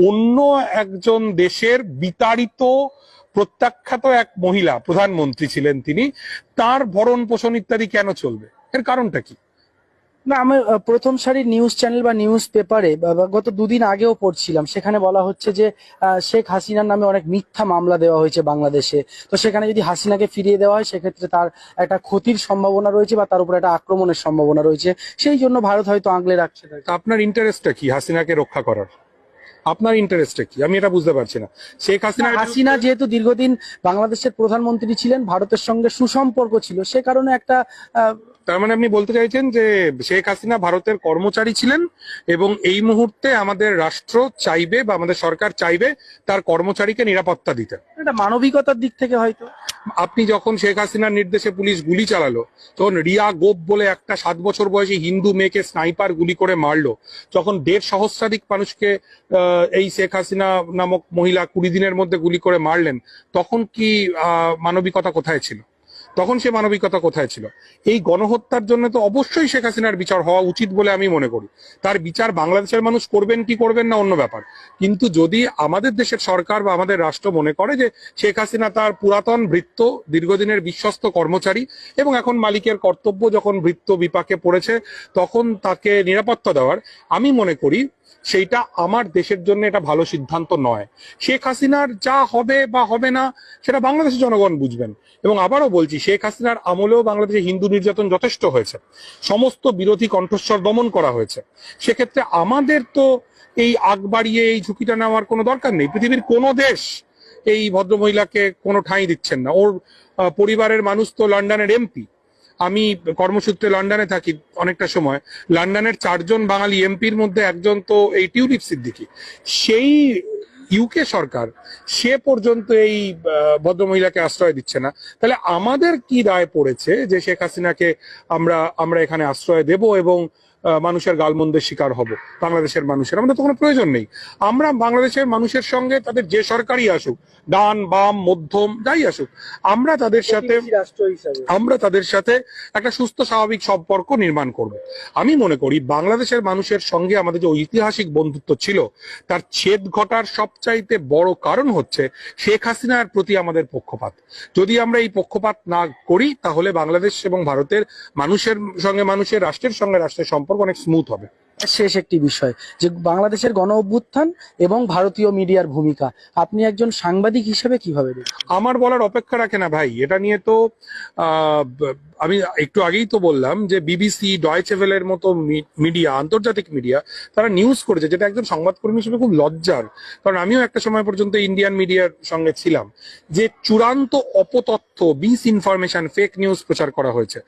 অন্য একজন দেশের বিতাড়িত প্রত্যাখ্যাত এক মহিলা প্রধানমন্ত্রী ছিলেন তিনি, তার ভরণ পোষণ ইত্যাদি কেন চলবে? এর কারণটা কি? না, আমি প্রথম সারির নিউজ চ্যানেল বা নিউজ পেপারে গত দুদিন আগেও পড়ছিলাম, সেখানে বলা হচ্ছে যে শেখ হাসিনার নামে অনেক মিথ্যা মামলা দেওয়া হয়েছে বাংলাদেশে। তো সেখানে যদি হাসিনাকে ফিরিয়ে দেওয়া হয় সেক্ষেত্রে তার একটা ক্ষতির সম্ভাবনা রয়েছে বা তার উপর একটা আক্রমণের সম্ভাবনা রয়েছে, সেই জন্য ভারত হয়তো আগলে রাখছে তাকে। তা আপনার ইন্টারেস্টটা কি হাসিনাকে রক্ষা করার? আপনার ইন্টারেস্টটা কি আমি এটা বুঝতে পারছি না। শেখ হাসিনা যেহেতু দীর্ঘদিন বাংলাদেশের প্রধানমন্ত্রী ছিলেন, ভারতের সঙ্গে সুসম্পর্ক ছিল, সে কারণে একটা তার মানে আপনি বলতে চাইছেন যে শেখ হাসিনা ভারতের কর্মচারী ছিলেন এবং এই মুহূর্তে আমাদের রাষ্ট্র চাইবে বা আমাদের সরকার চাইবে তার কর্মচারীকে নিরাপত্তা দিতে। এটা মানবিকতার দিক থেকে হয়তো। আপনি যখন শেখ হাসিনার নির্দেশে পুলিশ গুলি চালালো, তখন রিয়া গোপ বলে একটা 7 বছর বয়সী হিন্দু মেয়েকে স্নাইপার গুলি করে মারলো, যখন 1.5 সহস্রাধিক মানুষকে এই শেখ হাসিনা নামক মহিলা 20 দিনের মধ্যে গুলি করে মারলেন, তখন কি মানবিকতা কোথায় ছিল? তখন সে মানবিকতা কোথায় ছিল? এই গণহত্যার জন্য তো অবশ্যই শেখ হাসিনার বিচার হওয়া উচিত বলে আমি মনে করি। তার বিচার বাংলাদেশের মানুষ করবেন কি করবেন না অন্য ব্যাপার, কিন্তু যদি আমাদের দেশের সরকার বা আমাদের রাষ্ট্র মনে করে যে শেখ হাসিনা তার পুরাতন ভৃত্য, দীর্ঘদিনের বিশ্বস্ত কর্মচারী এবং এখন মালিকের কর্তব্য যখন ভৃত্য বিপাকে পড়েছে তখন তাকে নিরাপত্তা দেওয়ার, আমি মনে করি সেইটা আমার দেশের জন্য এটা ভালো সিদ্ধান্ত নয়। শেখ হাসিনার যা হবে বা হবে না সেটা বাংলাদেশের জনগণ বুঝবেন। এবং আবারও বলছি, শেখ হাসিনার আমলেও বাংলাদেশে হিন্দু নির্যাতন যথেষ্ট হয়েছে, সমস্ত বিরোধী কণ্ঠস্বর দমন করা হয়েছে। সেক্ষেত্রে আমাদের তো এই আগ বাড়িয়ে এই ঝুঁকিটা নেওয়ার কোনো দরকার নেই। পৃথিবীর কোনো দেশ এই ভদ্রমহিলাকে কোনো ঠাঁই দিচ্ছেন না। ওর পরিবারের মানুষ তো লন্ডনের এমপি। আমি কর্মসূত্রে লন্ডনে থাকি অনেকটা সময়। লন্ডনের 4 জন বাঙালি এমপির মধ্যে একজন তো এই টিউলিপ সিদ্দিকী। সেই ইউকে সরকার সে পর্যন্ত এই ভদ্রমহিলাকে আশ্রয় দিচ্ছে না। তাহলে আমাদের কি দায় পড়েছে যে শেখ হাসিনাকে আমরা এখানে আশ্রয় দেব এবং মানুষের গালমন্দের শিকার হব? বাংলাদেশের মানুষের আমাদের তো কোনো প্রয়োজন নেই। আমরা বাংলাদেশের মানুষের সঙ্গে তাদের যে সরকারই আসুক, ডান বাম মধ্যম যাই আসুক, আমরা তাদের সাথে একটা সুস্থ স্বাভাবিক সম্পর্ক নির্মাণ করব। আমি মনে করি বাংলাদেশের মানুষের সঙ্গে আমাদের যে ঐতিহাসিক বন্ধুত্ব ছিল তার ছেদ ঘটার সবচাইতে বড় কারণ হচ্ছে শেখ হাসিনার প্রতি আমাদের পক্ষপাত। যদি আমরা এই পক্ষপাত না করি তাহলে বাংলাদেশ এবং ভারতের মানুষের সঙ্গে মানুষের, রাষ্ট্রের সঙ্গে রাষ্ট্রের সম্পর্ক অনেক স্মুথ হবে। শেষ একটি বিষয়, যে বাংলাদেশের গণ অভ্যুত্থান এবং ভারতীয় মিডিয়ার ভূমিকা, আপনি একজন সাংবাদিক হিসেবে কিভাবে দেখেন? আমার বলার অপেক্ষা রাখে না ভাই। এটা নিয়ে তো আমি একটু আগেই তো বললাম যে বিবিসি, ডয়েচে ভেলের মতো মিডিয়া, আন্তর্জাতিক মিডিয়া, তারা নিউজ করেছে, যেটা একজন সংবাদকর্মী হিসেবে খুব লজ্জার। কারণ আমিও একটা সময় পর্যন্ত ইন্ডিয়ান মিডিয়ার সঙ্গে ছিলাম, যে চূড়ান্ত অপতথ্য, মিস ইনফরমেশন, ফেক নিউজ প্রচার করা হয়েছে।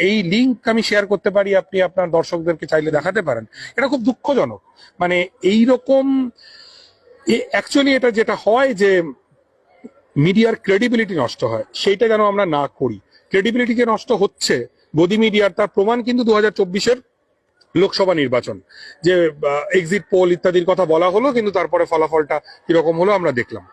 এই লিঙ্ক আমি শেয়ার করতে পারি, আপনি আপনার দর্শকদেরকে চাইলে দেখাতে পারেন। এটা খুব দুঃখজনক। মানে এইরকম অ্যাকচুয়ালি এটা যেটা হয় যে মিডিয়ার ক্রেডিবিলিটি নষ্ট হয়, সেইটা যেন আমরা না করি। ক্রেডিবিলিটি যে নষ্ট হচ্ছে গদি মিডিয়ার, তার প্রমাণ কিন্তু 2024-এর লোকসভা নির্বাচন, যে এক্সিট পোল ইত্যাদির কথা বলা হলো কিন্তু তারপরে ফলাফলটা কিরকম হলো আমরা দেখলাম।